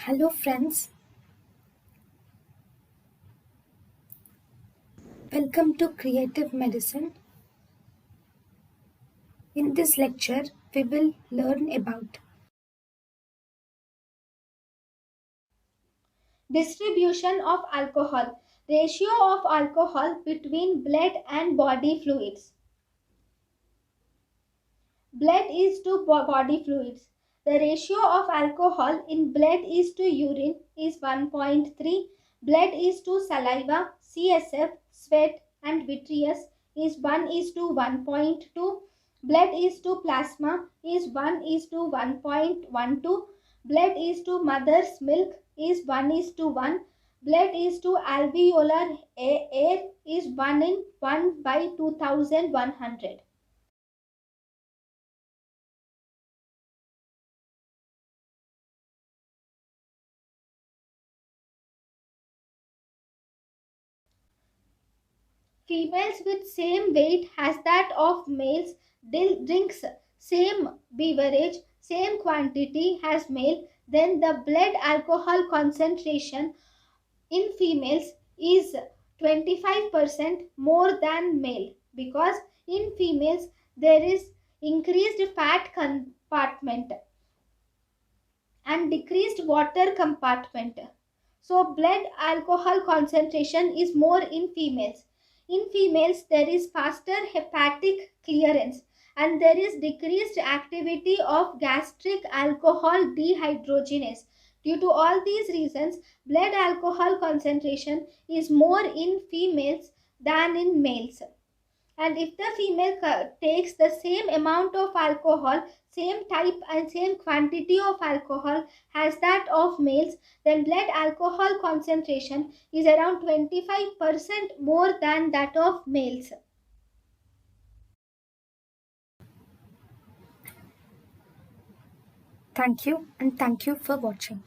Hello, friends. Welcome to Creative Medicine. In this lecture, we will learn about Distribution of alcohol. Ratio of alcohol between blood and body fluids. Blood is to body fluids. The ratio of alcohol in blood is to urine is 1.3. Blood is to saliva, CSF, sweat and vitreous is 1 is to 1.2. Blood is to plasma is 1 is to 1.12. Blood is to mother's milk is 1 is to 1. Blood is to alveolar air is 1 in 1 by 2100. Females with same weight as that of males drinks same beverage, same quantity as male, then the blood alcohol concentration in females is 25% more than male because in females there is increased fat compartment and decreased water compartment. So, blood alcohol concentration is more in females. In females, there is faster hepatic clearance and there is decreased activity of gastric alcohol dehydrogenase. Due to all these reasons, blood alcohol concentration is more in females than in males. And if the female takes the same amount of alcohol, same type and same quantity of alcohol as that of males, then blood alcohol concentration is around 25% more than that of males. thank you and thank you for watching.